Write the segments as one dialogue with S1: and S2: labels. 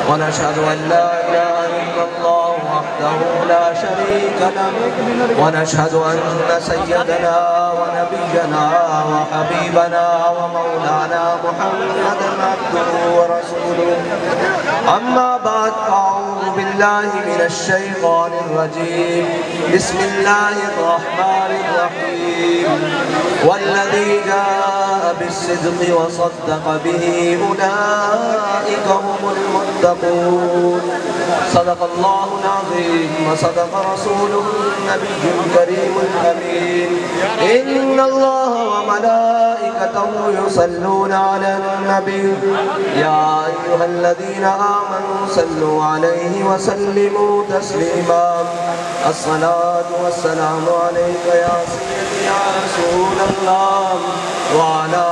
S1: ونشهد أن لا إله إلا الله وحده لا شريك له ونشهد أن سيدنا ونبينا وحبيبنا ومولانا محمدا عبده ورسوله أما بعد أعوذ بالله من الشيطان الرجيم بسم الله الرحمن الرحيم والذي جاء بالصدق وصدق به أولئك هم المتقون صدق الله العظيم وصدق رسوله النبي الكريم الأمين إن الله وملائكته يصلون على النبي يا أيها الذين آمنوا صلوا عليه وسلموا تسليما الصلاة والسلام عليك يا سيدي يا رسول الله وعلى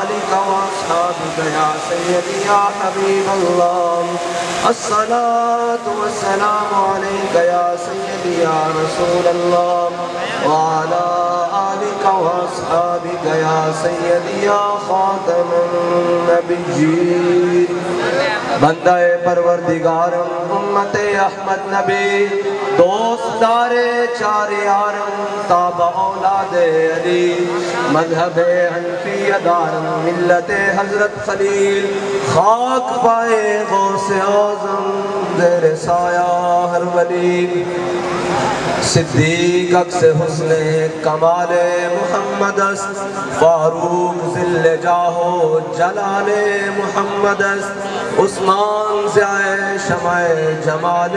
S1: آلك وأصحابك يا سيدي يا حبيب الله الصلاة والسلام عليك يا سيدي يا رسول الله وعلى آلك وأصحابك يا سيدي يا خاتم النبيين بندہ پروردگارم امت احمد نبی دوستدار چار یارم تابع اولاد علی مذہب حنفیہ دارم ملت حضرت خلیل خاک پائے غوث اعظم زیر سایہ ہر ولی صدیق اکس حسن کمال محمد است فاروق ذل جاہو جلال محمد است عثمان ضیاء شمع جمال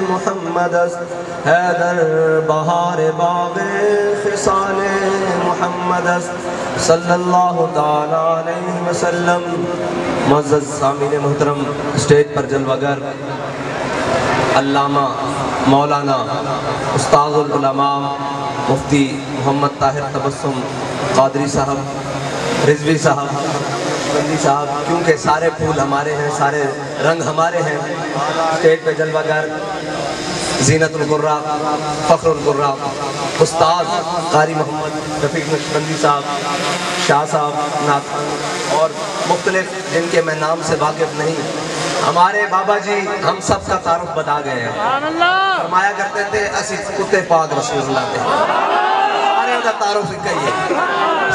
S1: محمد است حیدر بہار باغ خصال محمد است صلی اللہ تعالیٰ علیہ وسلم معزز سامعین محترم اسٹیج پر جلوگر علامہ مولانا استاذ العلماء مفتی محمد طاہر تبسم قادری صاحب رضوی صاحب بندی صاحب کیونکہ سارے پھول ہمارے ہیں سارے رنگ ہمارے ہیں اسٹیج پہ جلوہ گر زینت القرآ فخر القرآ استاذ قاری محمد رفیق نقشبندی صاحب شاہ صاحب ناتھان اور مختلف جن کے میں نام سے واقف نہیں ہمارے بابا جی ہم سب کا تعارف بتا گئے ہیں فرمایا کرتے تھے اسی کتے پاک رسول اللہ تھے سارے کا تعارف کہیے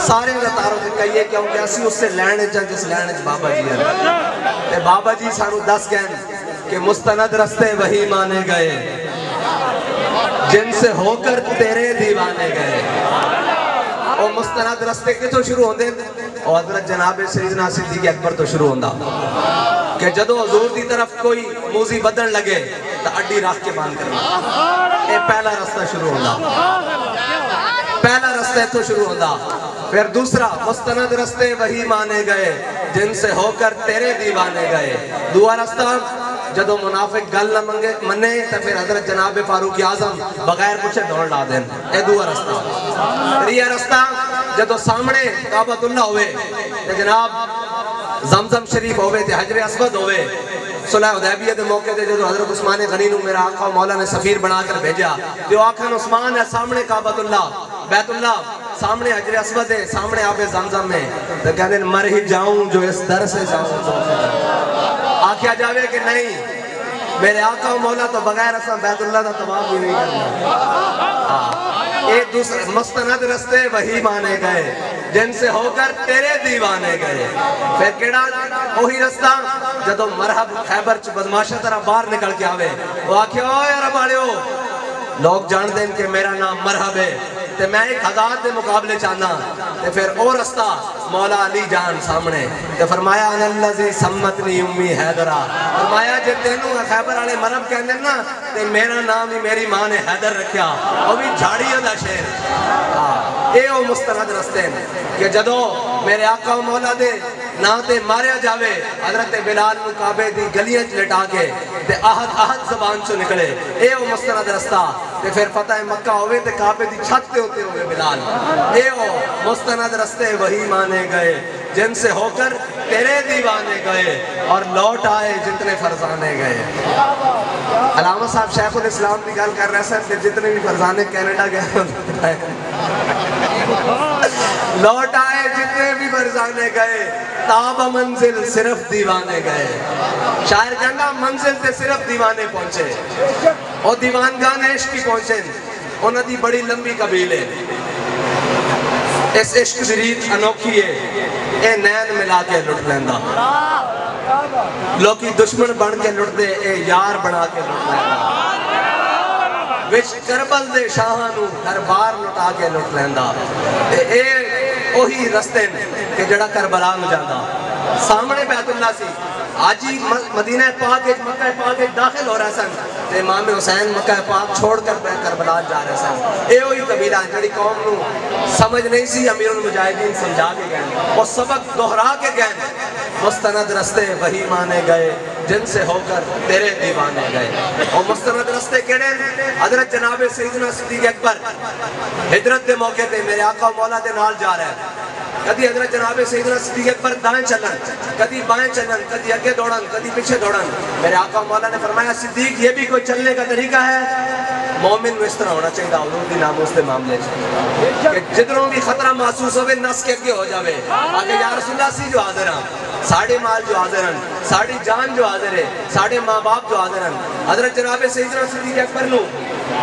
S1: سارے کا تعارف کہیے کیونکہ اسی اس سے لینے چاہ جس لینے چاہ بابا جی ہیں بابا جی سانو دس کہن کہ مستند رستے وہی مانے گئے جن سے ہو کر تیرے دیوانے گئے اور مستند رستے کے تو شروع ہوندے اور حضرت جناب سیدنا صدیق اکبر تو شروع ہوندہ کہ جدو حضور دی طرف کوئی موزی بدن لگے تو اڈی راہ کے باندھ کرنا یہ پہلا رستہ شروع ہوندہ پہلا رستہ تو شروع ہوندہ پھر دوسرا مستند رستے وہی مانے گئے جن سے ہو کر تیرے دیوانے گئے دعا رستہ جدو منافق گل نہ منے تو پھر حضرت جناب فاروق اعظم بغیر کچھ دوڑ لا دیں اے دعا رستہ ریا رستہ جدو سامنے کعبۃ اللہ ہوئے تو جناب زمزم شریف ہوئے تھے حجر اسود ہوئے صلح حدیبیہ دے موقع دے جو حضرت عثمان غنی نو میرا آقا مولا نے سفیر بنا کر بھیجا جو آقا عثمان ہے سامنے کعبۃ اللہ بیت اللہ سامنے حجر اسود ہے سامنے آب زمزم میں تو کہنے مر ہی جاؤں جو اس در سے جاؤں آکھیا جاوے کہ نہیں میرے آقا مولا تو بغیر اساں بیت اللہ دا طواف بھی نہیں کرنا ایک دوسرے مستند رستے وہی مانے گئے جن سے ہو کر تیرے دیوانے گئے پھر کیڑا وہی رستہ جدو مرحب خیبر چ بدماشہ طرح باہر نکل کے آوے وہ آکھے اوہ عرب آڑیو لوگ جان دیں کہ میرا نام مرحب ہے تے میں ایک ہزار دے مقابلے چاہنا تے پھر او رستہ مولا علی جان سامنے تے فرمایا ان اللذی سمتنی امی حیدرہ فرمایا جے تینوں خیبر آنے مرحب کہنے نا تے میرا نام ہی میری ماں نے حیدر رکھیا وہ بھی جھاڑی دا شیر اے او مستند رستے ہیں کہ جدو میرے آقا و مولا دے نا تے ماریا جاوے حضرت بلال مقابے دی گلیاں لٹا کے تے آہد زبان چو نکلے اے او مستند رستہ تے پھر فتح مکہ ہوئے تے کعبے دی چھت تے ہوتے ہوئے بلال اے او مستند رستے وہی مانے گئے جن سے ہو کر تیرے دیوانے گئے اور لوٹ آئے جتنے فرزانے گئے علامہ صاحب شیخ الاسلام کی گل کر رہے ہیں کہ جتنے بھی فرزانے کینیڈا گئے لوٹ آئے جتنے بھی برزانے گئے، تاب منزل صرف دیوانے گئے۔ شاعر کہنا منزل تے صرف دیوانے پہنچے، اور دیوان گانے عشق کی پہنچے، انہوں دی بڑی لمبی قبیل ہے۔ اس عشق دی ریت انوکھی ہے، اے نین ملا کے لٹ لیندہ، لوکی دشمن بن کے لٹ دے، اے یار بنا کے لٹ لیندہ، وچ کربل دے شاہانو دربار لٹا کے لٹ لیندہ۔ اے اوہی رستے کہ جڑا کربلا نو جاندہ، سامنے بیت اللہ سی، آجی مدینہ پاک مکہ پاک داخل ہو رہا سن، تے امام حسین مکہ پاک چھوڑ کر کربلا جا رہے سن۔ اے ہوئی قبیلہ جڑی قوم نو سمجھ نہیں سی، امیر المجاہدین سمجھا کے گئے اور سبق دہرا کے گئے، مستند رستے وہی مانے گئے جن سے ہو کر تیرے دیوانے گئے۔ اور مستند رستے کیڑے حضرت جناب سیدنا صدیق اکبر ہجرت دے موقع تے میرے آقا مولا دے نال جا رہے ہیں، کدی حضرت جناب سیدنا صدیق اکبر دائیں چلن، کدی بائیں چلن، کدی آگے دوڑن، کدی پیچھے دوڑن۔ میرے آقا مولا نے فرمایا صدیق یہ بھی کوئی چلنے کا طریقہ ہے؟ مومن میں اس طرح ہونا چاہیے حضور دی ناموس دے معاملے سے کہ جدروں بھی خطرہ محسوس ہوئے نس کے اگے ہو جاوے، آگے یا رسول اللہ سی جو حاضر ہیں، ساڑھے مال جو حاضر ہیں، ساڑھی جان جو حاضر ہے، ساڑھے ماں باپ جو حاضر ہیں۔ حضرت جناب سیدنا صدیق اکبر نو،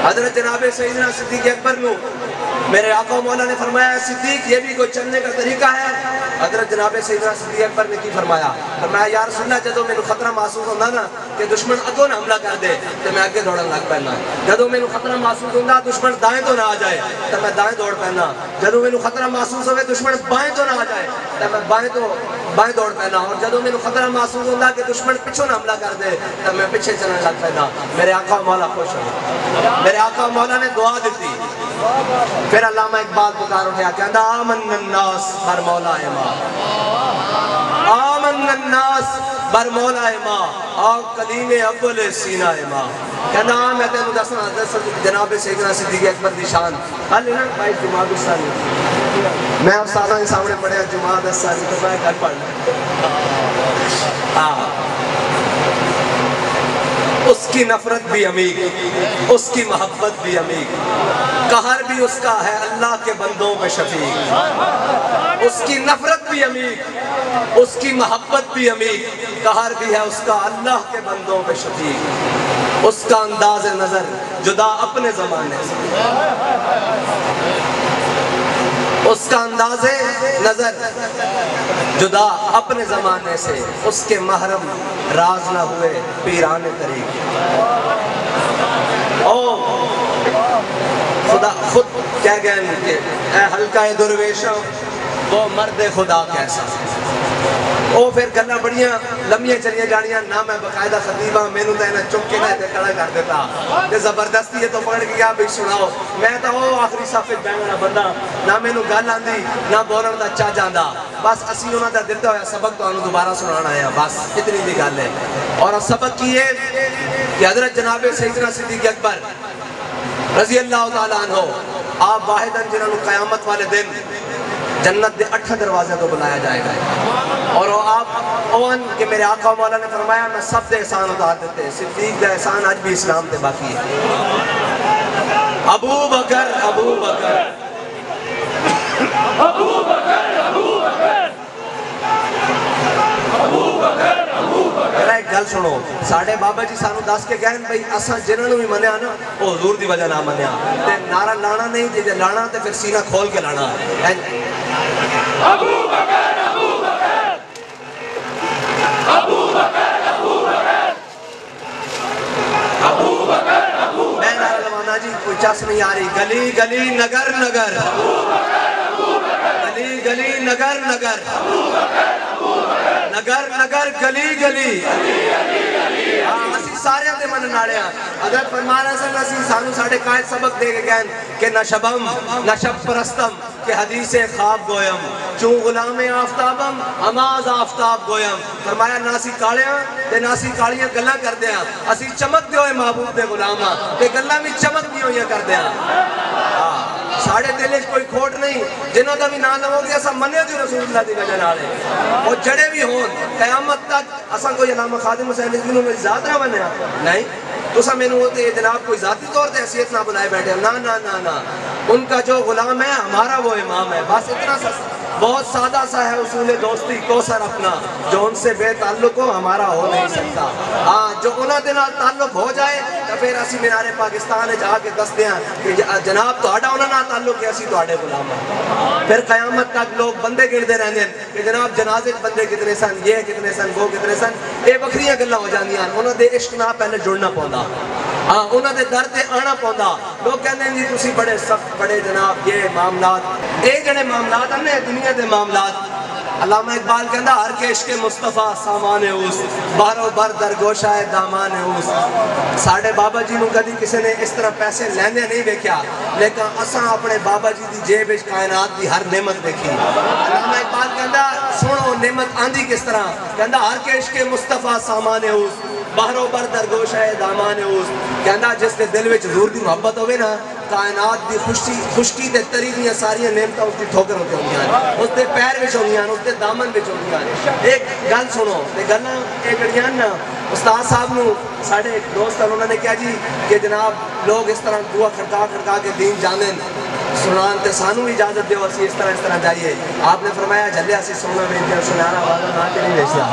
S1: حضرت جناب سیدنا صدیق اکبر نو میرے آقا مولا نے فرمایا صدیق یہ بھی کوئی چلنے کا طریقہ ہے؟ حضرت جناب سیدنا صدیق اکبر نے کی فرمایا؟ فرمایا یا رسول اللہ جدو میں خطرہ محسوس ہوندہ نا کہ دشمن اگوں نہ حملہ کر دے تو میں آگے دوڑن لگ پہنا، جدو میں خطرہ محسوس ہوندہ دشمن دائیں تو نہ آ جائے تو میں دائیں دوڑ پہنا، جدو میں خطرہ محسوس ہوئے دشمن بائیں تو نہ آ جائے تو میں بائیں دوڑ پہنا، اور جدو میں خطرہ محسوس ہوندہ کہ دشمن پچھوں نہ حملہ کر دے تو میں پیچھے چلنے لگ پہنا۔ میرے آقا مولا خوش ہو، میرے آقا مولا نے دعا دیتی۔ پھر علامہ اقبال پکار اٹھیا کہندہ آمن الناس بر مولا ماں، آمن الناس بر مولا ماں، آگ قدیم اول سینہ ماں۔ کہندہ میں تینوں دسنا جناب سیدنا صدیق اکبر دی شان حال نا بھائی جماعت الثانی، میں استادہ ہی سامنے پڑھے جماعت الثانی تو میں گھر پڑھنا۔ اس کی نفرت بھی عمیق، اس کی محبت بھی عمیق، قہر بھی اس کا ہے اللہ کے بندوں میں شفیق۔ اس کی نفرت بھی عمیق، اس کی محبت بھی عمیق، قہر بھی ہے اس کا اللہ کے بندوں میں شفیق۔ اس کا انداز نظر جدا اپنے زمانے سے، اس کا انداز نظر جدا اپنے زمانے سے، اس کے محرم راز نہ ہوئے پیران طریق۔ خدا خود کہہ گئے کہ اے حلقہ درویشوں وہ مرد خدا کیسا۔ او پھر گلہ بڑیاں لمحیاں چلیاں جانیاں، نہ میں باقاعدہ خطیبہ میں نو تینا چک کے نہ کھڑا کر دیتا کہ زبردستی ہے تو پکڑ کے کیا بھی سناؤ، میں تو او آخری صفحے بیٹھنا بندہ، نہ میں نو گل آندی نہ بولن دا چا جاندا، بس اسی انہوں دا دلتا ہویا سبق تو انہوں دوبارہ سنانا ہے، بس اتنی بھی گل ہے۔ اور سبق کی ہے کہ حضرت جناب سیدنا صدیق اکبر رضی اللہ تعالیٰ عنہ آپ واحداً جنہوں نے قیامت والے دن جنت دے 8 دروازے تو بلایا جائے گا، اور آپ اون کہ میرے آقا مولا نے فرمایا میں سب دے احسان اتار دیتے، صدیق دے احسان آج بھی اسلام دے باقی ہے۔ ابو بکر ابو بکر ابو بکر ابو بکر ابو بکر ابو بکر۔ ایک گل سنو، ساڑھے بابا جی سانو دس کے گئے بھئی اساں جنہوں نے بھی منیا نا وہ حضور دی وجہ نہ منیا، تے نعرہ لانا نہیں، جے لانا تے پھر سینہ کھول کے لانا۔ ابو بکر ابو بکر ابو بکر ابو بکر ابو بکر ابو بکر۔ میں نعرہ لوانا جی کوئی چس نہیں آ رہی، گلی گلی نگر نگر، گلی گلی نگر نگر، نگر نگر گلی گلی، اسی سارے دے من ناڑے ہیں۔ حضرت فرما رہے ہیں اسی سانو ساڑھے قائد سبق دے گئے کہ نہ شبم نہ شب پرستم کہ حدیث خواب گویم، چون غلام آفتابم ہماز آفتاب گویم۔ فرمایا نہ اسی کالیاں تے نہ اسی کالیاں گلاں کر دیا، اسی چمک دے ہوئے محبوب دے غلاماں تے گلاں بھی چمک دی ہوئیاں کر دیا۔ ساڑھے دلے کوئی کھوٹ نہیں، جنہوں دا بھی نام لو گیا اسا منے جو رسول اللہ دی وجہ نالے، اور جڑے بھی ہون قیامت تک اسا کوئی علامہ خادم حسین رضوی میں ذات نہ بنیا نہیں، تو سا میں نے ہوتے یہ جناب کوئی ذاتی طور سے حیثیت نہ بلائے بیٹھے، نا نا نا نا، ان کا جو غلام ہے ہمارا وہ امام ہے، بس اتنا سا بہت سادہ سا ہے اصول دوستی کوثر اپنا، جو ان سے بے تعلق ہو ہمارا ہو نہیں سکتا، جو انہاں دے نال تعلق ہو جائے تو پھر اسی مینار پاکستان جا کے دس دیاں کہ جناب تہاڈا انہاں نال تعلق ہے، اسی تہاڈے غلام ہیں۔ پھر قیامت تک لوگ بندے گردے رہندے ہیں کہ جناب جنازے بندے کتنے سن، یہ کتنے سن، وہ کتنے سن، یہ بکریاں گلاں ہو جاندیاں، انہاں دے عشق نال پہلے جڑنا پوندا، انہاں دے در تے آنا پوندا۔ لوگ کہندے ہیں جی تسی بڑے سخت بڑے جناب یہ معاملات، اے جڑے معاملات ہیں دنیا دے معاملات، علامہ اقبال کہندا ہر کے عشق مصطفیٰ سامان اوس، بارو بر درگوشہ دامان اوس۔ ساڑھے بابا جی نو کدی کسی نے اس طرح پیسے لیندے نہیں دیکھیا، لیکن اساں اپنے بابا جی دی جیب وچ کائنات دی ہر نعمت دیکھی۔ علامہ اقبال کہندا سنو نعمت آندھی کس طرح، کہندا ہر کے عشق مصطفیٰ سامان اوس، بہرو بر درگوشہ دامان اوس۔ کہندا جس دے دل وچ حضور دی محبت ہوئے نا، کائنات دی خشکی تے تری دیاں ساریاں نعمتاں اس دی ٹھوکر ہوتے ہوں گیاں، اس دے پیر وچ ہوں گیاں، اس دے دامن وچ ہوں گیاں۔ ایک گل سنو، ایک گل ایک گڑیاں نا استاد صاحب نو ساڑھے ایک دوست ہیں، انہوں نے کہا جی کہ جناب لوگ اس طرح دعا کھڑکا کے دین جانن سنان تے سانو اجازت دیو اسی اس طرح جائیے۔ آپ نے فرمایا جھلے اسی سونا بیچدے سنانا والا نہ کہ نہیں بیچدا۔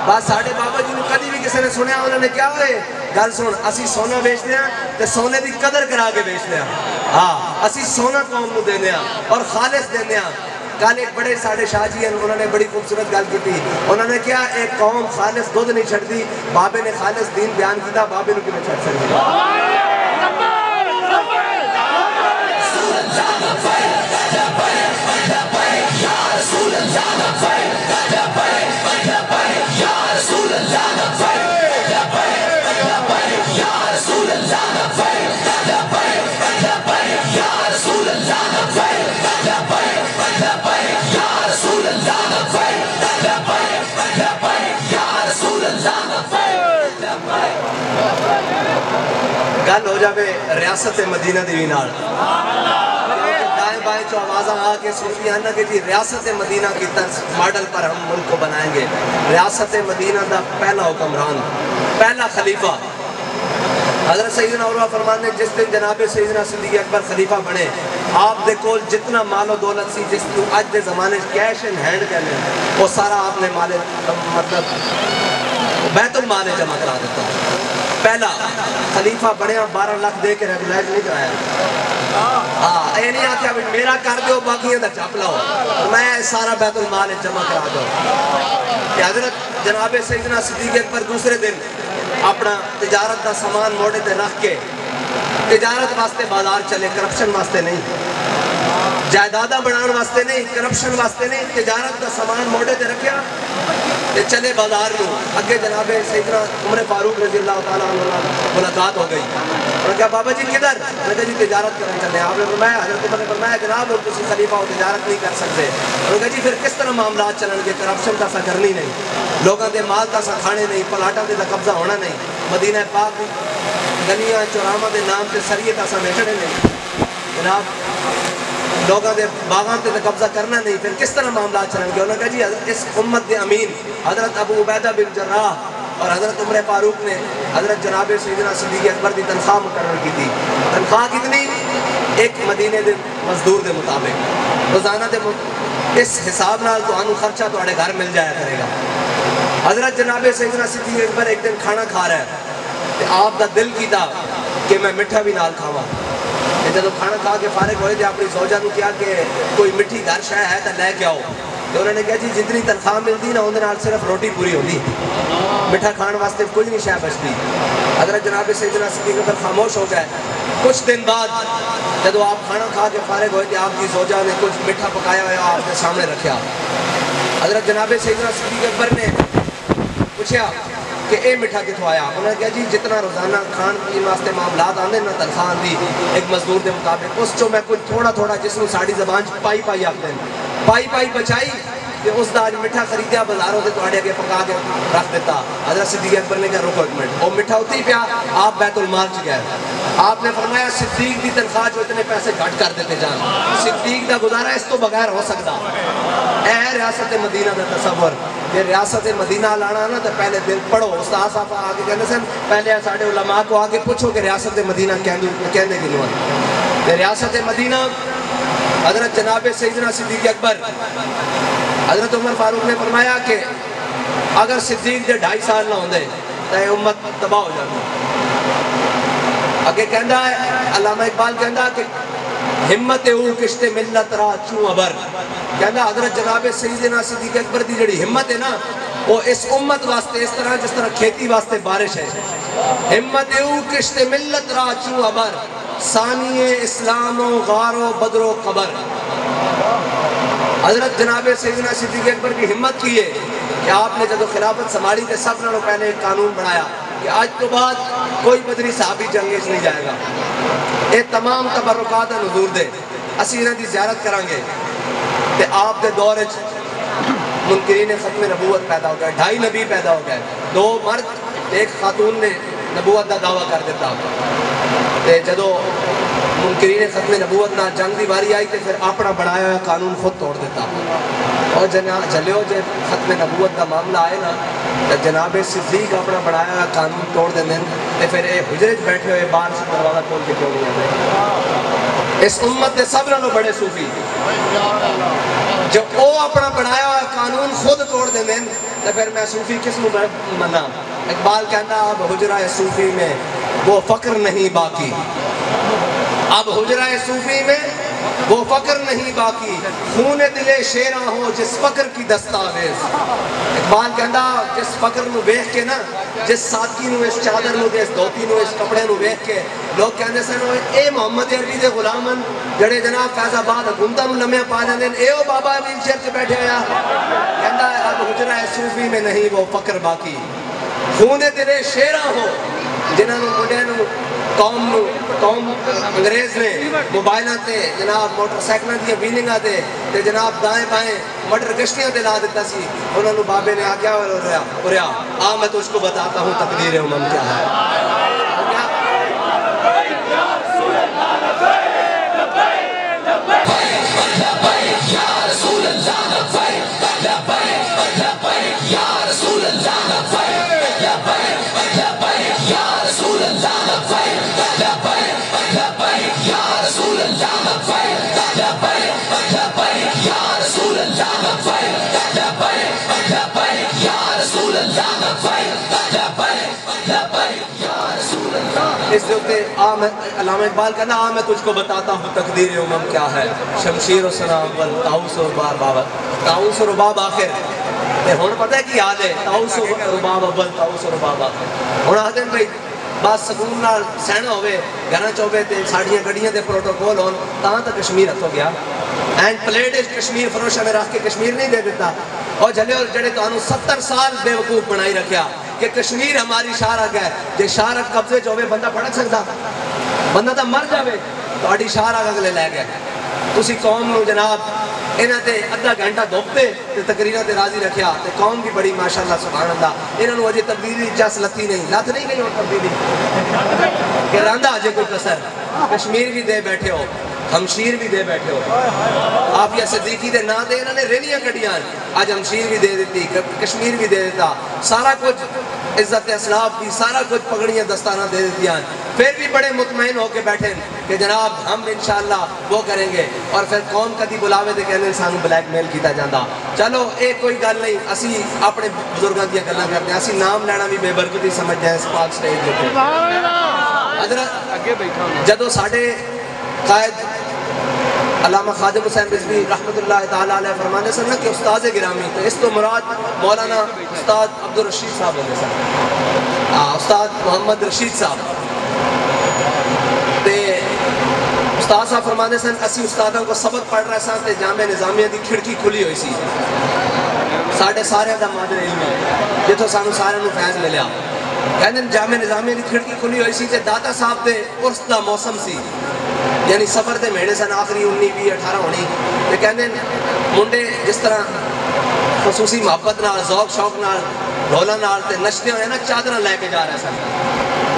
S1: بس ساڑھے بابا جی نو کدی بھی کسی نے سنیا انہوں نے کیا ہوئے گل سن اسی سونا بیچتے ہیں تے سونے دی قدر کرا کے بیچتے ہیں، اسی سونا قوم نو دینے ہیں اور خالص دینے ہیں۔ کل ایک بڑے ساڑھے شاہ جی ہیں، انہوں نے بڑی خوبصورت گل کی تھی، انہوں نے کیا ایک قوم خالص دودھ نہیں چھڑ دی، بابے نے خالص دین بیان کیتا، بابے نو کیوں چھڑ سکتی۔ گل ہو جاوے ریاست مدینہ دی نال، دائیں بائیں چو آوازاں آ کے سنتی ہیں کہ جی ریاست مدینہ کی طرز ماڈل پر ہم ملک کو بنائیں گے۔ ریاست مدینہ دا پہلا حکمران، پہلا خلیفہ حضرت سیدنا عروہ فرمانے جس دن جناب سیدنا صدیق اکبر خلیفہ بنے، آپ دے کول جتنا مال و دولت سی جس کو آج دے زمانے کیش ان ہینڈ کہنے وہ سارا آپ نے مال مطلب بیت المال جمع کرا دیتا۔ پہلا خلیفہ بنیا 12 لاکھ دے کے ریگولائز نہیں کرایا، اے نہیں آتے میرا کر دو باقی اندر چاپ لاؤ، میں سارا بیت المال جمع کرا دو۔ کہ حضرت جناب سیدنا صدیق اکبر دوسرے دن اپنا تجارت دا سامان موڑے دے رکھ کے تجارت واسطے بازار چلے، کرپشن واسطے نہیں، جائیداداں بنان واسطے نہیں، کرپشن واسطے نہیں، تجارت دا سامان موڑے دے رکھیا تے چلے بازار میں۔ اگے جناب سیدنا عمر فاروق رضی اللہ تعالیٰ عنہ ملاقات ہو گئی، انہوں نے کہا بابا جی کدھر؟ میں نے کہا جی تجارت کرنے چلے۔ آپ نے فرمایا حضرت عمر نے فرمایا جناب اور کسی خلیفہ ہو تجارت نہیں کر سکتے۔ انہوں نے کہا جی پھر کس طرح معاملات چلن گے؟ کرپشن کا سا کرنی نہیں، لوگوں دے مال کا سا کھانے نہیں، پلاٹاں دے قبضہ ہونا نہیں، مدینہ پاک گلیاں چوراہاں دے نام تے سریے کا سا بیٹھنے نہیں، جناب لوگوں دے باغاں تے قبضہ کرنا نہیں، پھر کس طرح معاملات چلن گے؟ انہوں نے کہا جی اس امت دے امین حضرت ابو عبیدہ بن جراح اور حضرت عمر فاروق نے حضرت جناب سیدنا صدیق اکبر دی تنخواہ مقرر کی تھی۔ تنخواہ کتنی؟ ایک مدینے دے مزدور دے مطابق روزانہ دے اس حساب نال تو آنو خرچہ تو اڑے گھر مل جایا کرے گا۔ حضرت جناب سیدنا صدیق اکبر ایک دن کھانا کھا رہا ہے کہ آپ دا دل کیتا کہ میں مٹھا بھی نال کھاواں۔ جب کھانا کھا کے فارغ ہوئے تھے اپنی زوجہ نو کیا کہ کوئی مٹھی گھر شے ہے تو لے کے آؤ، تو انہوں نے کہا جی جتنی تنخواہ ملتی نا اندر نال صرف روٹی پوری ہوتی، مٹھا کھان واسطے کوئی نہیں شے بچتی۔ حضرت جناب سیدنا صدیق اکبر خاموش ہو گئے۔ کچھ دن بعد جب آپ کھانا کھا کے فارغ ہوئے تھے آپ کی زوجہ نے کچھ مٹھا پکایا ہوا آپ کے سامنے رکھا۔ حضرت جناب سیدنا صدیق اکبر نے پوچھا کہ اے مٹھا کتوں آیا؟ انہوں نے کہا جی جتنا روزانہ کھان پین واسطے معاملات آنے نا تنخواہ دی ایک مزدور دے مطابق اس چو میں کچھ تھوڑا تھوڑا جس نو ساڑی زبان پائی آکھدے ہیں پائی بچائی کہ اس دا آج مٹھا خریدیا بازاروں سے توڑے کے پکا کے رکھ دیتا. حضرت صدیق اکبر نے کہا رکو ایک منٹ, وہ مٹھا ہوتی پیا, آپ بیت المال چ گئے, آپ نے فرمایا صدیق دی تنخواہ جو اتنے پیسے گھٹ کر دیتے جان, صدیق دا گزارا اس تو بغیر ہو سکتا. اے ریاست مدینہ دا تصور کہ ریاست مدینہ لانا نا تو پہلے دل پڑھو. استاد صاحب آگے کہنے سن پہلے ساڑھے علماء کو آگے پوچھو کہ ریاست مدینہ کہنے کی نوان. ریاست مدینہ حضرت جناب سیدنا صدیق اکبر حضرت عمر فاروق نے فرمایا کہ اگر صدیق دے 2.5 سال نہ ہوندے تو یہ امت تباہ ہو جاتی. آگے کہندہ ہے علامہ اقبال کہندہ کہ ہمت او کشت ملت را چون ابر. کہندہ حضرت جناب سیدنا صدیق اکبر دی جڑی ہمت ہے نا وہ اس امت واسطے اس طرح جس طرح کھیتی واسطے بارش ہے. ہمت او کشت ملت را چون ابر ثانی اسلام و غار و بدر و قبر. حضرت جناب سیدنا صدیق اکبر کی ہمت کی ہے کہ آپ نے جب خلافت سنبھالی تھے سب نے پہلے ایک قانون بنایا کہ آج تو بعد کوئی بدری صحابی جنگیش نہیں جائے گا. یہ تمام تبرکات حضور دے اسی انہاں دی زیارت کرانگے. تے آپ دے دور منکرین ختم نبوت پیدا ہو گئے, 2.5 نبی پیدا ہو گئے, 2 مرد ایک خاتون نے نبوت دا دعویٰ کر دیتا. تے جدو منکرین ختم نبوت نہ جنگ دی باری آئی تے پھر اپنا بنایا ہوا قانون خود توڑ دیتا. اور جلیو جب ختم نبوت دا معاملہ آئے نا تو جناب صدیق اپنا بنایا ہوا قانون توڑ دیں تے پھر اے حجرے بیٹھے ہوئے باہر سے دروازہ کھول کے کیوں نہیں آتے. اس امت دے سب نالوں بڑے صوفی جو او اپنا بنایا ہوا قانون خود توڑ دیں تو پھر میں صوفی کس میں منا. اقبال کہتا اب حجرہ صوفی میں وہ فقر نہیں باقی, اب حجرہ صوفی میں وہ فقر نہیں باقی, خون دل شیراں ہو جس فقر کی دستاویز. اقبال کہتا جس فقر نو بیخ کے نا, جس سادگی نو اس چادر نو, اس دھوتی نو, اس کپڑے نو بیخ کے لوگ کہتے سن اے محمد عربی دے غلامن جڑے جناب فیض آباد حکومتہ نو لمحے پا جاندے اے او بابا ویل چیئر سے بیٹھے ہویا. کہتا ہے اب حجرہ صوفی میں نہیں وہ فقر باقی, خون دل شیراں ہو جنہاں نو مڈے نو قوم انگریز نے موبائلہ تے جناب موٹر سائیکلوں دیا ویلنگاں تے جناب دائیں بائیں مٹر گشتیاں تے لا دیتا سی. انہوں نے بابے نے آگیا اور رہا آ میں تجھ کو بتاتا ہوں تقدیر امم کیا ہے. اس سے علامہ اقبال کہنا میں تجھ کو بتاتا ہوں تقدیر امم کیا ہے. شمشیر و سنا اول طاؤس و رباب اول, طاؤس و رباب آخر. ہون پتہ ہے کی یاد ہے طاؤس و رباب اول طاؤس و رباب آخر. ہون آتے ہیں بھئی بات سکون نال سہنا ہوئے گھنا چوبے تے ساڑیاں گڑیاں تے پروٹوکول ہون تاں تا کشمیر ہتھو گیا. اینڈ پلیٹ کشمیر فروشہ میں رکھ کے کشمیر نہیں دے دیتا. اور جلے اور جڑے تو انہوں 70 سال بے وقوف بنائی رکھیا کہ کشمیر ہماری شارک ہے. جے شارک قبضے چوبے بندہ پڑھک سکتا, بندہ تا مر جاوے تو اڈی شارک اگلے لے گئے. تسی قوم نو جناب انہاں تے ادھا گھنٹہ دھوپتے تے تقریرہ تے راضی رکھیا تے قوم بھی بڑی ماشاءاللہ سبحان اللہ. انہاں نو اجے تبدیلی جس لتی نہیں, لت نہیں گئی اور تبدیلی کہ راندہ اجے کوئی کسر. کشمیر بھی دے بیٹھے ہو, ہمشیر بھی دے بیٹھے ہو. آپ یا صدیقی دے نا دے انہوں نے ریلیاں کٹیاں, آج ہمشیر بھی دے دیتی, کشمیر بھی دے دیتا, سارا کچھ عزت اسلاف بھی سارا کچھ پگڑیاں دستانہ دے دیتی ہیں. پھر بھی بڑے مطمئن ہو کے بیٹھے کہ جناب ہم انشاءاللہ وہ کریں گے. اور پھر قوم کدی بلاوے دے کہنے سانو بلیک میل کیتا جاندہ. چلو ایک کوئی گل نہیں, اسی اپنے بزرگاں دیا گلاں کرتے ہیں, اسی نام لینا بھی بے برکتی سمجھتے ہیں اس پاک سٹیج دیتے. حضرت جدو ساڑھے قائد علامہ خادم حسین رضوی رحمت اللہ تعالیٰ علیہ فرمانے سن کہ استاذ گرامی تو اس تو مراد مولانا استاد عبدالرشید صاحب ہونے سن, استاد محمد رشید صاحب. تے استاد صاحب فرمانے سن اسی استادوں کو سبق پڑھ رہے سن تے جامعہ نظامیہ دی کھڑکی کھلی ہوئی سی. ساڑھے سارے دا مادر علم ہے جتوں سانو سارے نو فیض ملیا. کہنے جامعہ نظامیہ دی کھڑکی کھلی ہوئی سی تے داتا صاحب دے عرس دا موسم سی, یعنی سفر دے میڑے سن آخری 19 20 18 ہونی. تے کہنے منڈے جس طرح خصوصی محبت نال ذوق شوق نال ڈھولاں نال تے نچدے ہوئے نا چادراں لے کے جا رہے سن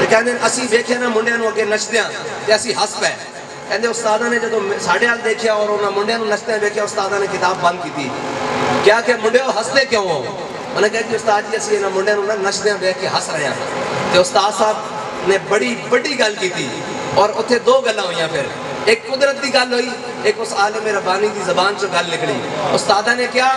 S1: تے کہندے اسی ویکھیا نا منڈیاں نوں اگے نچدیاں تے اسی ہس پے کہندے استاداں نے جدوں ساڈے حال دیکھیا اور انہاں منڈیاں نوں نچدے ویکھیا استاداں نے کتاب بند کیتی کیا کہ منڈیو ہسدے کیوں ہو انہاں کہا کہ استاد جی اسی انہاں منڈیاں نوں نچدیاں ویکھ کے ہس رہے ہیں تے استاد صاحب نے بڑی بڑی گل کیتی اور اتھے دو گلاں ہوئیاں پھر ایک قدرت دی گل ہوئی ایک اس عالم ربانی دی زبان چوں گل نکلی استادہ نے کیا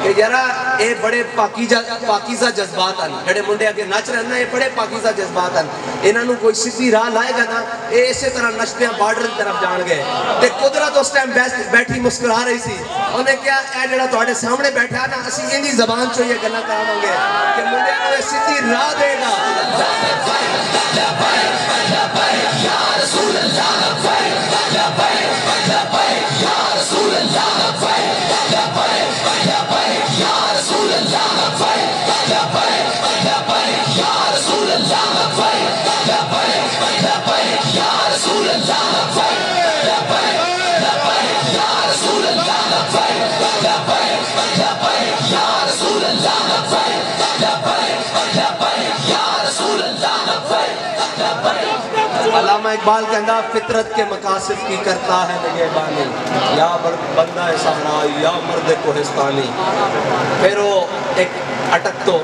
S1: کہ یارا اے بڑے پاکیزہ جذبات ہیں جڑے منڈے اگے نچ رہے ہیں یہ بڑے پاکیزہ جذبات ہیں انہاں نوں کوئی سیدھی راہ لائے گا نا اے اسی طرح نچدیاں بارڈر کی طرف جان گئے تے قدرت اس ٹائم بیٹھی مسکرا رہی سی انہیں کیا اے جڑا تہاڈے سامنے بیٹھا نا اسی انہی زبان چوں یہ گلاں کراواں گے کہ منڈے نوں سیدھی راہ دے گا علامہ اقبال کہندہ فطرت کے مقاصد کی کرتا ہے نگہبانی یا بندہ صحرائی یا مرد کوہستانی پھر وہ ایک اٹک تو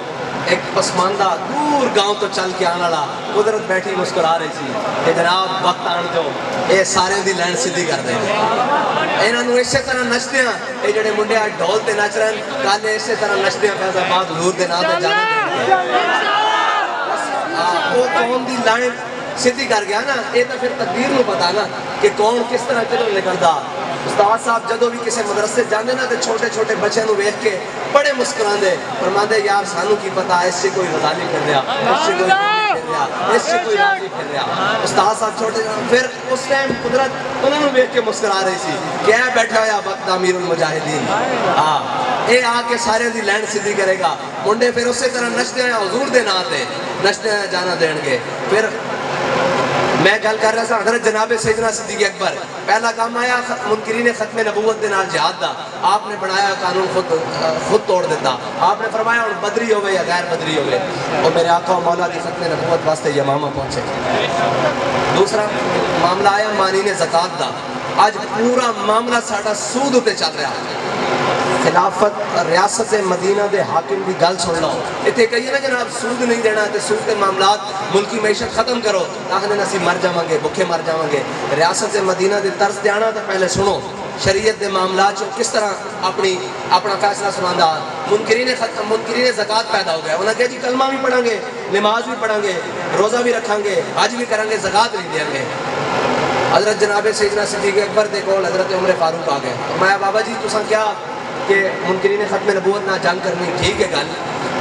S1: ایک پسماندہ دور گاؤں تو چل کے آنا لا قدرت بیٹھی مسکرا رہی سی کہ جناب وقت آن جو اے سارے دی لینڈ سیدھی کر دیں انہاں نوں اسی طرح نچدے ہیں اے جڑے منڈے آج ڈھول تے نچ رہے ہیں کالے اسی طرح نچدے ہیں فیض آباد حضور دے نام تے جانے وہ قوم دی لائن سیدھی کر گیا نا یہ تو پھر تقدیر نو پتا نا کہ کون کس طرح کدھر نکلدا استاد صاحب جدو بھی کسی مدرسے جاندے نا تے چھوٹے چھوٹے بچے نو ویکھ کے بڑے مسکراندے فرماندے یار سانو کی پتا اس سے کوئی غزالی کر رہا اس سے کوئی پھر رہا اس سے کوئی راضی پھر رہا استاد صاحب چھوٹے پھر اس ٹائم قدرت انہوں نے ویکھ کے مسکرا رہی سی کیا بیٹھا ہوا وقت امیر المجاہدین ہاں اے آ کے سارے دی لینڈ سیدھی کرے گا منڈے پھر اسی طرح نچدے ہیں حضور دے نام تے نچدے ہیں جانا دین گے پھر میں گل کر رہا تھا حضرت جناب سیدنا صدیق اکبر پہلا کام آیا منکرین ختم نبوت دے نال جہاد دا آپ نے بنایا قانون خود توڑ دیتا آپ نے فرمایا اور بدری ہوئے یا غیر بدری ہوئے اور میرے آقا و مولا دی ختم نبوت واسطے یمامہ پہنچے دوسرا معاملہ آیا مانین زکاة دا آج پورا معاملہ ساڑھا سود ہوتے چل رہا ہے خلافت ریاست مدینہ دے حاکم بھی گل سن لو اتنے کہیے نا جناب سود نہیں دینا تے سود کے معاملات ملکی معیشت ختم کرو آخر دن اسی مر جاؤں گے بکھے مر جاؤں گے ریاست مدینہ دے طرز دیانا تو پہلے سنو شریعت دے معاملات جو کس طرح اپنا فیصلہ سناندہ منکرین زکاة پیدا ہو گیا انہوں نے کہا جی کلمہ بھی پڑھیں گے نماز بھی پڑھیں گے روزہ بھی رکھیں گے حج بھی کریں گے زکاة بھی دیں گے حضرت جناب سیدنا صدیق اکبر دے کول حضرت عمر فاروق آ گئے فرمایا بابا جی تساں کیا کہ منکرین ختم نبوت نہ جنگ کرنی ٹھیک ہے گل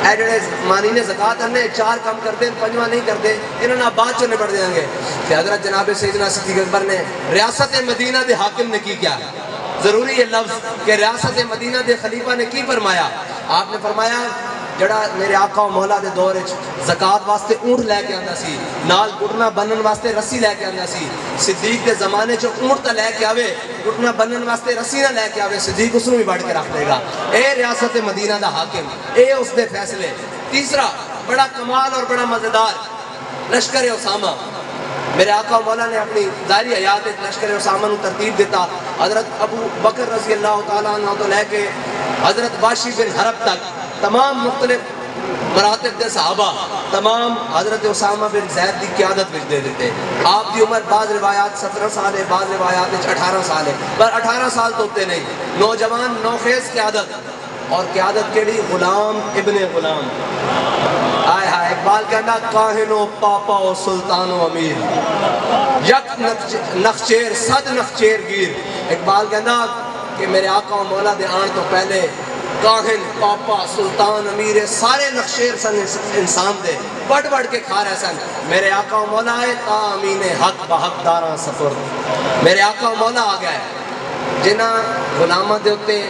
S1: اے جڑے مانین زکاة ہم نے 4 کام کر دیں 5واں نہیں کر دیں انہوں نے بعد چوں نبڑ دیں گے کہ حضرت جناب سیدنا صدیق اکبر نے ریاست مدینہ دے حاکم نے کی کیا ضروری ہے لفظ کہ ریاست مدینہ دے خلیفہ نے کی فرمایا آپ نے فرمایا جڑا میرے آقا و مولا دے دور زکاة واسطے اونٹ لے کے آندا سی نال گھٹنا بنن واسطے رسی لے کے آندا سی صدیق دے زمانے چ اونٹ تا لے کے آوے گھٹنا بنن واسطے رسی نہ لے کے آوے صدیق اس نوں بھی بڑھ کے رکھ دے گا اے ریاست مدینہ دا حاکم اے اس دے فیصلے تیسرا بڑا کمال اور بڑا مزیدار لشکر اسامہ میرے آقا و مولا نے اپنی ظاہری حیات لشکر اسامہ نو ترتیب دیتا حضرت ابو بکر رضی اللہ تعالیٰ عنہ تو لے کے حضرت باشی بن حرب تک تمام مختلف مراتب دے صحابہ تمام حضرت اسامہ بن زید دی قیادت وچ دے دیتے آپ دی عمر بعض روایات 17 سال ہے بعض روایات 18 سال ہے پر 18 سال تو ہوتے نہیں نوجوان نوخیز قیادت اور قیادت کیڑی غلام ابن غلام آئے ہاں اقبال کہنا کاہن و پاپا و سلطان و امیر یک نخچیر صد نخچیر گیر اقبال کہنا کہ میرے آقا و مولا دے آن تو پہلے کاہن پاپا سلطان امیر سارے نخشیر سن انسان دے بڑھ بڑھ کے کھا رہے سن میرے آقا و مولا آئے تا امین حق بحق داراں سفر میرے آقا و مولا آ گئے جنہ غلامہ دے ہوتے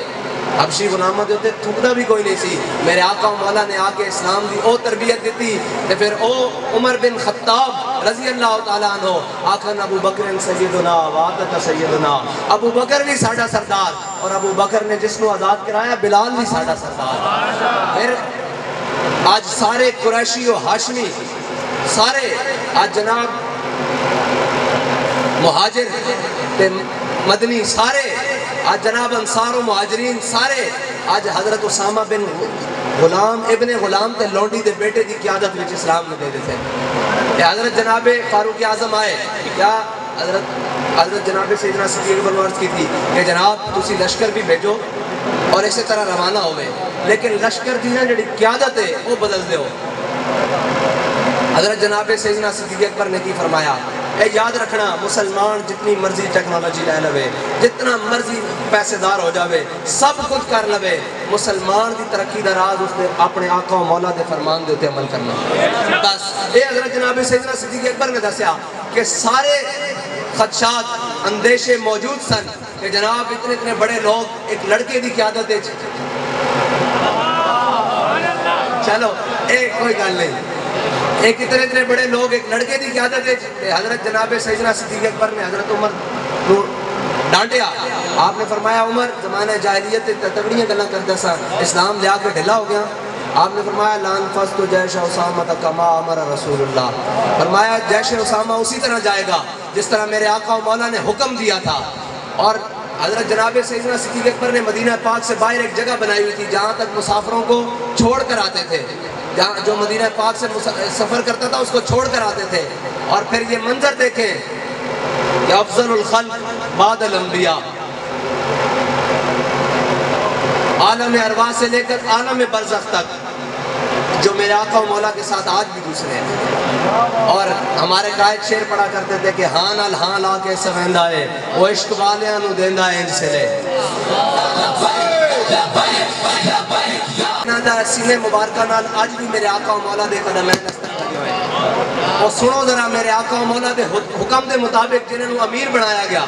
S1: حبشی غلاماں دے اوتے تھکدا بھی کوئی نہیں سی. میرے آقا و مولا نے آ کے اسلام دی او تربیت دیتی تے پھر او عمر بن خطاب رضی اللہ تعالیٰ عنہ آکھن ابو بکر سیدنا وعدت سیدنا, ابو بکر بھی ساڈا سردار, اور ابو بکر نے جس نو آزاد کرایا بلال بھی ساڈا سردار. پھر آج سارے قریشی و ہاشمی سارے آج جناب مہاجر تے مدنی سارے آج جناب انصار و مہاجرین سارے آج حضرت اسامہ بن غلام ابن غلام تے لونڈی دے بیٹے دی قیادت وچ اسلام میں دے دیتے ہیں. حضرت جناب فاروق اعظم آئے کیا حضرت جناب سیدنا صدیق بن عرض کی تھی کہ جناب تسی لشکر بھی بھیجو اور اسی طرح روانہ ہوئے, لیکن لشکر دی نا جڑی قیادت ہے وہ بدل دے ہو. حضرت جناب سیدنا صدیق اکبر نے کی فرمایا, اے یاد رکھنا مسلمان جتنی مرضی ٹیکنالوجی لے لوے, جتنا مرضی پیسے دار ہو جاوے, سب کچھ کر لوے, مسلمان دی ترقی دا راز اس نے اپنے آقا و مولا دے فرمان دے ہوتے عمل کرنا. بس اے حضرت جناب سیدنا صدیق اکبر نے دسیا کہ سارے خدشات اندیشے موجود سن کہ جناب اتنے بڑے لوگ ایک لڑکے دی قیادت ہے, چلو اے کوئی گل نہیں, ایک اتنے بڑے لوگ ایک لڑکے دی قیادت ہے. حضرت جناب سیدنا صدیق اکبر نے حضرت عمر کو ڈانٹیا. آپ نے فرمایا عمر زمانہ جاہلیت تگڑیاں گلاں کردا سا, اسلام لے آ کے ڈھلا ہو گیا. آپ نے فرمایا لان فست جیش اسامہ کما امر رسول اللہ, فرمایا جیش اسامہ اسی طرح جائے گا جس طرح میرے آقا و مولا نے حکم دیا تھا. اور حضرت جناب سیدنا صدیق اکبر نے مدینہ پاک سے باہر ایک جگہ بنائی ہوئی تھی جہاں تک مسافروں کو چھوڑ کر آتے تھے, جہاں جو مدینہ پاک سے سفر کرتا تھا اس کو چھوڑ کر آتے تھے. اور پھر یہ منظر دیکھیں کہ افضل الخلق بعد الانبیاء, عالم ارواح سے لے کر عالم برزخ تک جو میرے آقا و مولا کے ساتھ آج بھی دوسرے ہیں. اور ہمارے قائد شعر پڑھا کرتے تھے کہ ہاں نال ہاں لا کے سویندا ہے وہ عشق والیاں نو دیندا ہے ان سے لے. سینے مبارکہ نال آج بھی میرے آقا و مولا دے قدم دستک لگے ہوئے ہیں. اور سنو ذرا میرے آقا و مولا دے حکم دے مطابق جنہوں امیر بنایا گیا.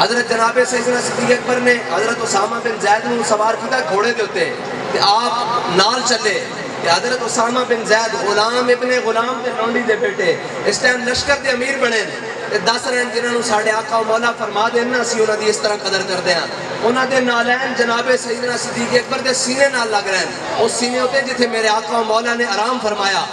S1: حضرت جناب سیدنا صدیق اکبر نے حضرت اسامہ بن زید نو سوار کیتا گھوڑے دے ہوتے کہ آپ نال چلے. کہ حضرت اسامہ بن زید غلام ابن غلام تے لونڈی دے بیٹے اس ٹائم لشکر دے امیر بنے تے 10 رہن جنہوں ساڑھے آقا و مولا فرما دینا اسی انہوں دی اس طرح قدر کر دیا. انہوں دے نالین جناب سیدنا صدیق اکبر دے سینے نال لگ رہے ہیں. اس سینے ہوتے جتھے میرے آقا و مولا نے آرام فرمایا,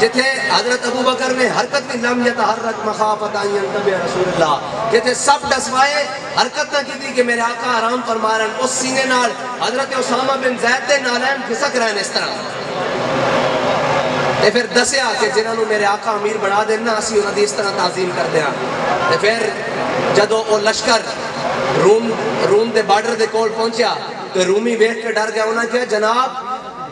S1: جتھے حضرت ابو بکر نے حرکت بھی لم یتحرک مخافت ان ینتبہ رسول اللہ, جتھے سب ڈسوائے حرکت نہ کی تھی کہ میرے آقا آرام فرما رہے ہیں. اس سینے نال حضرت اسامہ بن زید دے نالین کھسک رہے ہیں اس طرح. تے پھر دسیا کہ جنہوں میرے آقا امیر بنا دینا اسی انہوں دی اس طرح تعظیم کر دیا. تے پھر جدو او لشکر روم دے بارڈر دے کول پہنچیا تو رومی ویکھ کے ڈر گیا. انہوں نے کہا جناب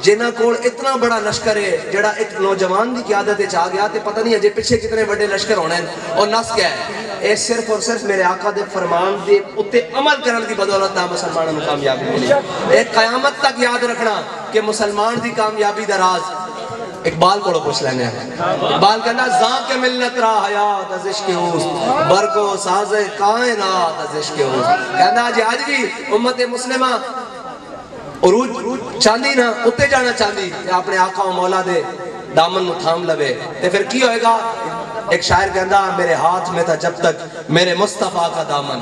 S1: جنہ کول اتنا بڑا لشکر ہے جڑا ایک نوجوان دی قیادت چاہ گیا تے پتہ نہیں ہے جے پیچھے کتنے بڑے لشکر ہونے ہیں. اور نس کیا ہے اے صرف اور صرف میرے آقا دے فرمان دے اتے عمل کرن دی بدولت نہ مسلمانوں کو کامیابی ملی. ایک قیامت تک یاد رکھنا کہ مسلمان دی کامیابی دا راز اقبال کو پوچھ لینے ہیں. اقبال کہنا زاں کے ملت را حیات از عشق اوست برگو ساز کائنات از عشق اوست. کہنا جی آج بھی امت مسلمہ عروج چاندی نا اتے جانا چاندی کہ اپنے آقا و مولا دے دامن نو تھام لوے. تے پھر کی ہوئے گا, ایک شاعر کہندا میرے ہاتھ میں تھا جب تک میرے مصطفیٰ کا دامن,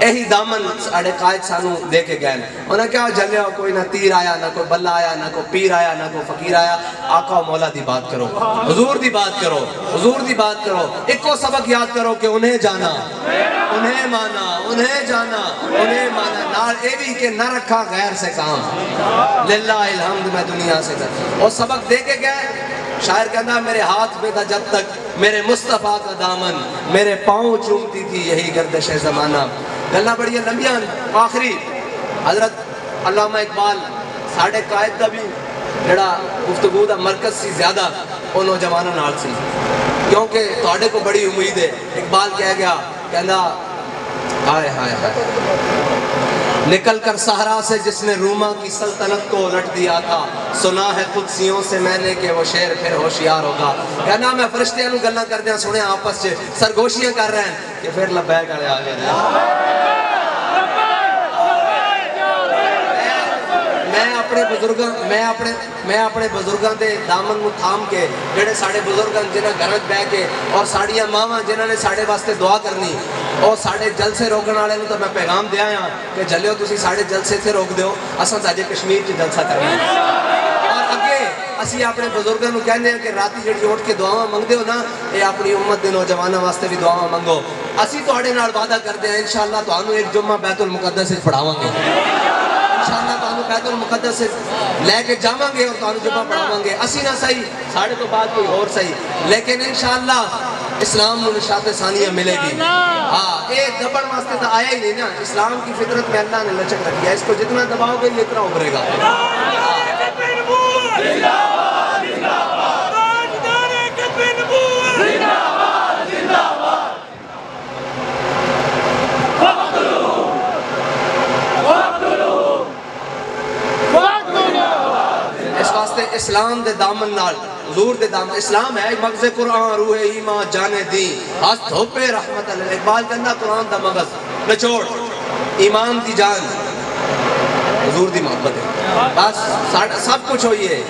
S1: یہی دامن ساڑھے قائد سانو دے کے گئے. انہوں نے کہا جلیا کوئی نہ تیر آیا نہ کوئی بلہ آیا نہ کوئی پیر آیا نہ کوئی فقیر آیا, آقا و مولا دی بات کرو, حضور دی بات کرو, حضور دی بات کرو. ایک کو سبق یاد کرو کہ انہیں جانا انہیں مانا انہیں جانا انہیں مانا, نال اے بھی کہ نہ رکھا غیر سے کام, للہ الحمد میں دنیا سے کر. اور سبق دے کے گئے. شاعر کہنا میرے ہاتھ میں تھا جب تک میرے مصطفیٰ کا دامن, میرے پاؤں چومتی تھی یہی گردش زمانہ. گلنا بڑی لمبیاں. آخری حضرت علامہ اقبال ساڑھے قائد کا بھی جڑا گفتگو دا مرکز سی زیادہ وہ نوجوانوں نال سی, کیونکہ تھوڑے کو بڑی امید ہے. اقبال کہہ گیا کہنا ہائے ہائے ہائے نکل کر صحرا سے جس نے روما کی سلطنت کو الٹ دیا تھا, سنا ہے قدسیوں سے میں نے کہ وہ شیر پھر ہوشیار ہوگا. کہنا میں فرشتیاں نو گلاں کر دیا سنے آپس سے سرگوشیاں کر رہے ہیں کہ پھر لبیک آلے آگے میں اپنے بزرگاں دے دامن نو تھام کے جڑے ساڑے بزرگاں جنہاں گھر وچ بیٹھ کے اور ساڑیاں ماواں جنہاں نے ساڑے واسطے دعا کرنی اور ساڑے جلسے روکن والے نوں تو میں پیغام دیا ہاں کہ جلیو تسی ساڑے جلسے تے روک دیو اساں ساجے کشمیر چ جلسہ کرنا اور اگے اسی اپنے بزرگاں نوں کہندے ہیں کہ راتی جڑی اٹھ کے دعاواں منگدے ہو نا اے اپنی امت دے نوجواناں واسطے بھی دعاواں منگو اسی تواڈے نال وعدہ کردے ہیں انشاءاللہ تانوں ایک جمعہ بیت المقدس وچ پڑھاواں گے انشاءاللہ تانوں بیت المقدس لے کے جاواں گے اور تانوں جمعہ پڑھاواں گے اسی نہ صحیح ساڑے تو بعد کوئی اور صحیح لیکن انشاءاللہ اسلام نو نشاط ثانیہ ملے گی اے دبن واسطے تو آیا ہی نہیں نا اسلام کی فطرت میں اللہ نے لچک رکھی ہے اس کو جتنا دباؤ گے اتنا ابھرے گا اسلام دے دامن نال حضور دے دامن اسلام ہے مغز قرآن روح ایمان جان دین ہاتھ دھوپے رحمت اللہ اقبال کہنا قرآن دا مغز نچوڑ ایمان دی جان حضور دی محبت ہے بس سب کچھ ہوئی ہے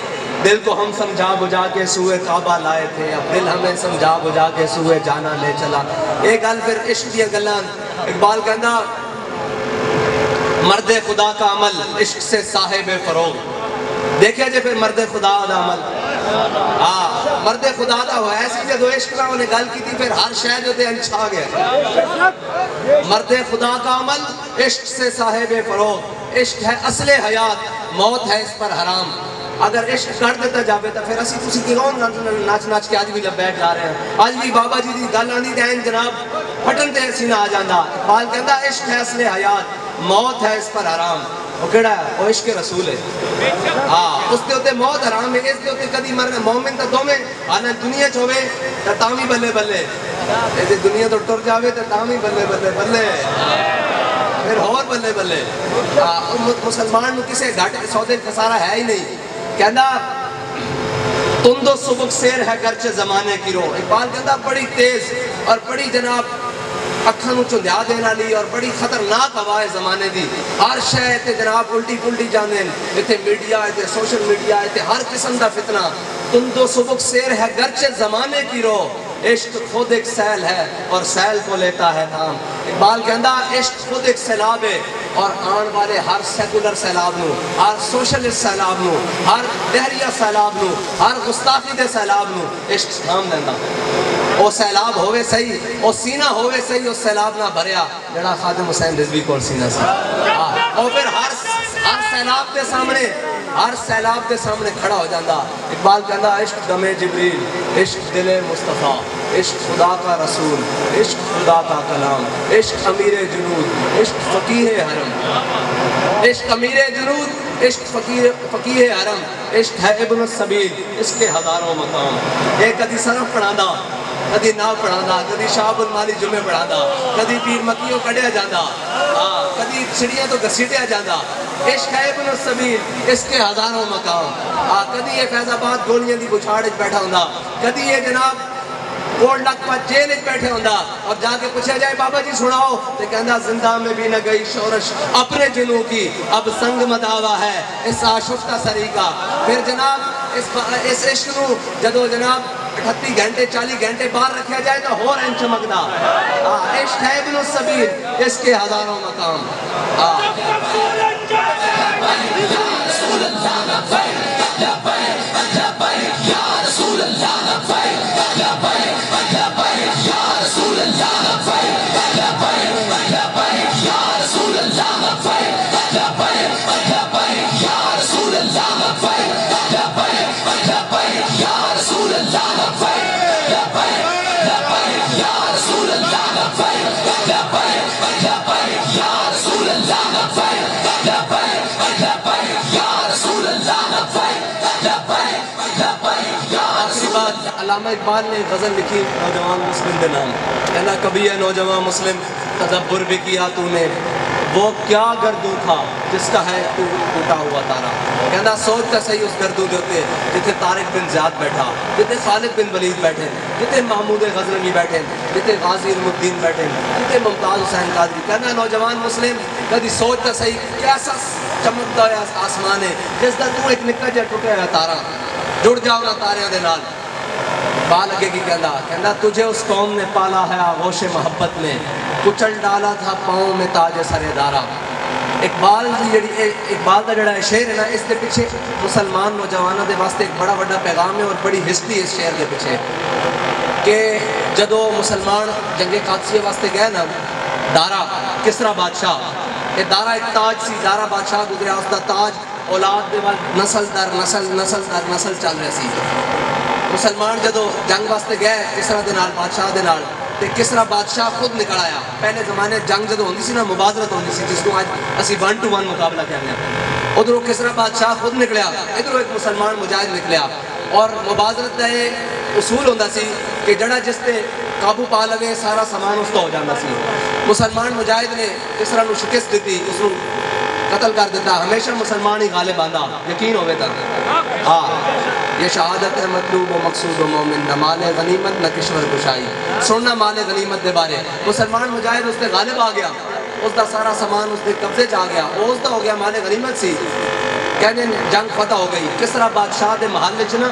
S1: دل کو ہم سمجھا بجھا کے سوئے کعبہ لائے تھے اب دل ہمیں سمجھا بجھا کے سوئے جانا لے چلا ایک گل پھر عشق دیا گلان اقبال کہنا مرد خدا کا عمل عشق سے صاحب فروغ دیکھیں جے پھر مرد خدا دا عمل مرد خدا دا ہوا ایسی جدو عشق نہ انہیں گل کی تھی پھر ہر شے جو دے انچھا گیا مرد خدا کا عمل عشق سے صاحب فروغ عشق ہے اصل حیات موت ہے اس پر حرام اگر عشق کر دیتا جاوے تو پھر اسی کسی کی کون ناچ کے آج بھی لبیک جا رہے ہیں آج بھی بابا جی دی گل آنی دین جناب پھٹن تے سینہ آ جاندہ اقبال کہندہ عشق ہے اصل حیات موت ہے اس پر حرام وہ کہڑا ہے وہ عشق رسول ہے اس دے ہوتے موت حرام ہے اس دے ہوتے کدی مرنے مومن تا دو میں آنا دنیا چھوڑے تا تامی بلے بلے ایسے دنیا تو ٹر جاوے تا تامی بلے بلے بلے پھر اور بلے بلے مسلمان نو کسے گھاٹے سودے خسارہ ہے ہی نہیں کہندہ تند و سبک سیر ہے گرچہ زمانے کی رو اقبال کہندہ بڑی تیز اور بڑی جناب اکھاں نو چندیا دینا لی اور بڑی خطرناک ہوائے زمانے دی ہر شے تے جناب الٹی پلٹی جاندیں ایتھے میڈیا ایتھے سوشل میڈیا ایتھے ہر قسم دا فتنہ تند و سبک سیر ہے گرچہ زمانے کی رو عشق خود ایک سیل ہے اور سیل کو لیتا ہے نام اقبال کہندہ عشق خود ایک سیلاب ہے اور آن والے ہر سیکولر سیلاب نو ہر سوشلسٹ سیلاب نو ہر دہریہ سیلاب نو ہر گستاخی دے سیلاب نو عشق سام دیندہ او سیلاب ہوئے صحیح او سینہ ہوئے صحیح او سیلاب نہ بھریا جڑا خادم حسین رضوی کو سینہ سے اور پھر ہر سیلاب دے سامنے کھڑا ہو جاندہ اقبال کہندہ عشق دم جبریل عشق دل مصطفیٰ عشق خدا کا رسول عشق خدا کا کلام عشق امیر جنود عشق فقیہ حرم عشق امیر جنود عشق فقیہ حرم عشق ہے ابن السبیل اس کے ہزاروں مقام ایک کدی صرف پڑھاندہ کدی ناو پڑھاندہ کدی شعب المالی جمعے پڑھاندہ کدی پیر مکیوں کڑیا جاندہ کدی چھڑیاں تو گھسیٹیا جاندہ عشق ہے ابن السبیل اس کے ہزاروں مقام کدی یہ فیض آباد گولیاں دی بچھاڑ بیٹھا ہوندہ کدی یہ جناب کوڑ لگ پا جیل بیٹھے ہوندہ اور جا کے پوچھا جائے بابا جی سناؤ تو کہندہ زندہ میں بھی نہ گئی شورش اپنے جنوں کی اب سنگ مداوہ ہے اس آشفتہ سری کا پھر جناب اس عشق نو جدو جناب 38 گھنٹے 40 گھنٹے باہر رکھا جائے تو ہو رہن چمکدہ عشق ہے ابن السبیل اس کے ہزاروں مقام علامہ اقبال نے غزل لکھی نوجوان مسلم دے نام کہنا کبھی ہے نوجوان مسلم تدبر بھی کیا تو نے وہ کیا گردوں تھا جس کا ہے تو ٹوٹا ہوا تارا کہنا سوچتا صحیح اس گردوں دے ہوتے جتے طارق بن زیاد بیٹھا جتے خالد بن ولید بیٹھے جتے محمود غزنوی بیٹھے جتے غازی علم الدین بیٹھے جتے ممتاز حسین قادری کہنا نوجوان مسلم کدی سوچتا صحیح کیسا چمکتا ہوا آسمان ہے جس دا تو ایک نکا جہا ٹوٹیا ہوا تارا جڑ جاؤ نا تاریاں دے نال بال لگے گی کہندا تجھے اس قوم نے پالا ہے آغوش محبت میں کچل ڈالا تھا پاؤں میں تاج سر دارا اقبال دا جڑا شعر ہے نا اس کے پیچھے مسلمان نوجوانوں دے واسطے ایک بڑا بڑا پیغام ہے اور بڑی ہسٹری اس شعر کے پیچھے کہ جدو مسلمان جنگ قادسیہ واسطے گئے نا دارا کسرا بادشاہ یہ دارا ایک تاج سی دارا بادشاہ گزریا اس دا تاج اولاد دے وال نسل در نسل نسل در نسل چل رہے سی مسلمان جدو جنگ واسطے گئے کسرا دے نال بادشاہ دے نال تے کسرا بادشاہ خود نکل آیا پہلے زمانے جنگ جدو ہوندی سی نا مبادرت ہوندی سی جس کو آج اسی 1 to 1 مقابلہ کہنے ہیں ادھروں کسرا بادشاہ خود نکلیا ادھروں ایک مسلمان مجاہد نکلیا اور مبادرت دا اصول ہوندا سی کہ جڑا جس تے قابو پا لگے سارا سامان اس کا ہو جانا سی مسلمان مجاہد نے کسرا نو شکست دیتی اس نو قتل کر دیتا ہمیشہ مسلمان ہی غالب آندا یقین ہوئے تک ہاں یہ شہادت ہے مطلوب و مقصود و مومن نہ مال غنیمت نہ کشور کشائی سننا مال غنیمت دے بارے مسلمان مجاہد اس تے غالب آ گیا اس دا سارا سامان اس دے قبضے چ آ گیا وہ اس دا ہو گیا مال غنیمت سی کہنے جنگ فتح ہو گئی کسرا بادشاہ دے محل وچ نا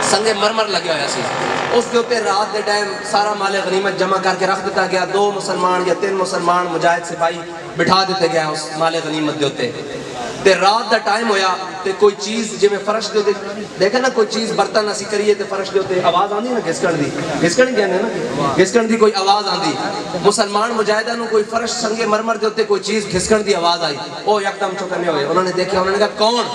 S1: سنگ مرمر لگیا ہوا سی اس کے اوپر رات دے ٹائم سارا مال غنیمت جمع کر کے رکھ دیتا گیا 2 مسلمان یا 3 مسلمان مجاہد سپاہی بٹھا دیتے گیا اس مال غنیمت دے ہوتے تے رات دا ٹائم ہویا تے کوئی چیز جی میں فرش دے ہوتے دیکھا نا کوئی چیز برتن اسی کریے تے فرش دے ہوتے آواز آندی نا گھسکن دی گھسکن کہنے نا گھسکن دی کوئی آواز آندی مسلمان مجاہدہ نو کوئی فرش سنگ مرمر دے ہوتے کوئی چیز گھسکن دی آواز آئی او یکدم چکنے ہوئے انہوں نے دیکھا انہوں نے کہا کون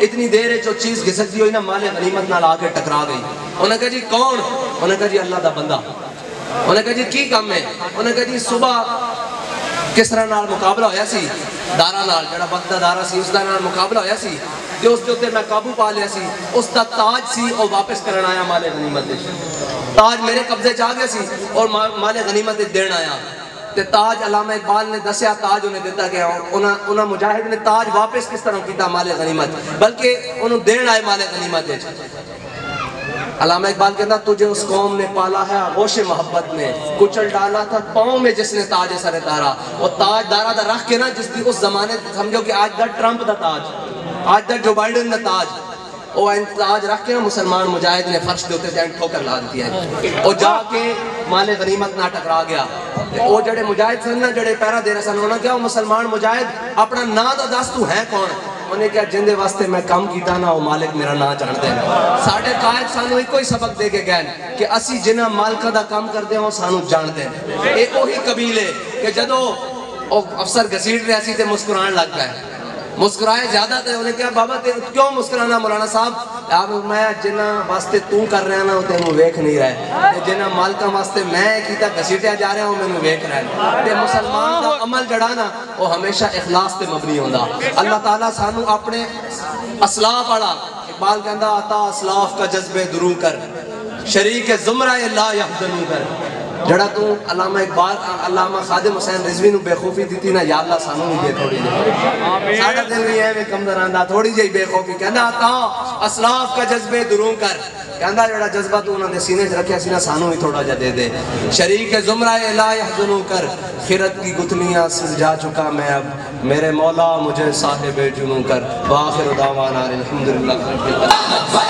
S1: اتنی دیر ہے جو چیز گھسک دی ہوئی نا مال غنیمت نال آگے ٹکرا گئی انہوں نے کہا جی کون انہوں نے کہا جی اللہ دا بندہ انہوں نے کہا جی کی کام ہے انہوں نے کہا جی صبح کس طرح نال مقابلہ ہویا سی دارا نال جڑا وقت دا دارا سی اس دا نال مقابلہ ہویا سی جو اس کے میں قابو پا لیا سی اس دا تاج سی اور واپس کرنا آیا مال غنیمت دے تاج میرے قبضے چاہ گیا سی اور مال غنیمت دے دین آیا تے تاج علامہ اقبال نے دسیا تاج انہیں دیتا گیا انہاں مجاہد نے تاج واپس کس طرح کیتا مال غنیمت بلکہ انہوں دین آئے مال غنیمت دے علامہ اقبال کہتا تجھے اس قوم نے پالا ہے آغوش محبت میں کچل ڈالا تھا پاؤں میں جس نے تاج سر دارا وہ تاج دارا دا رکھ کے نا جس کی اس زمانے سمجھو کہ آج دا ٹرمپ دا تاج آج دا جو بائیڈن دا تاج وہ تاج رکھ کے نا مسلمان مجاہد نے فرش دیتے تھے ٹھوکر لا دیتی ہے وہ جا کے مال غنیمت نہ ٹکرا گیا وہ جڑے مجاہد سن نا جڑے پیرا دے رہے سن انہوں نے کیا وہ مسلمان مجاہد اپنا نا دا دس تو ہے کون انہیں کیا جن دے واسطے میں کام کیتا نا وہ مالک میرا نا جان دے ساڑھے قائد سانو ایک کوئی سبق دے کے گئن کہ اسی جنہ مالکہ دا کام کر دے وہ سانو جان دے ایک وہی قبیلے کہ جدو افسر گھسیٹ رہے سی تے مسکران لگ گئے مسکرائے زیادہ تھے انہیں کہا بابا کیوں مسکرانا مولانا صاحب آپ میں جنہ واسطے تو کر رہے ہیں نا تے انہوں ویکھ نہیں رہے جنہ مالکہ واسطے میں کیتا گھسیٹیا جا رہے ہوں میں انہوں ویکھ رہے تے مسلمان دا عمل جڑانا وہ ہمیشہ اخلاص تے مبنی ہوندہ اللہ تعالیٰ سانو اپنے اسلاف پڑا اقبال کہندہ آتا اسلاف کا جذبے درو کر شریک زمرہ لا یحزنو کر جڑا تو علامہ اقبال علامہ خادم حسین رضوی نو بے خوفی دیتی نا یا اللہ سانو نہیں دے تھوڑی جائے ساڑھا دل بھی ہے میں کم دراندہ تھوڑی جائی بے خوفی کہنا آتا اسلاف کا جذبے دروں کر کہنا جڑا جذبہ تو انہوں نے سینے سے رکھیا سینہ سانو ہی تھوڑا جا دے دے شریک زمرہ لا یحزنو کر خیرت کی گتلیاں سلجھا چکا میں اب میرے مولا مجھے صاحب جنوں کر وآخر دعوانا الحمدللہ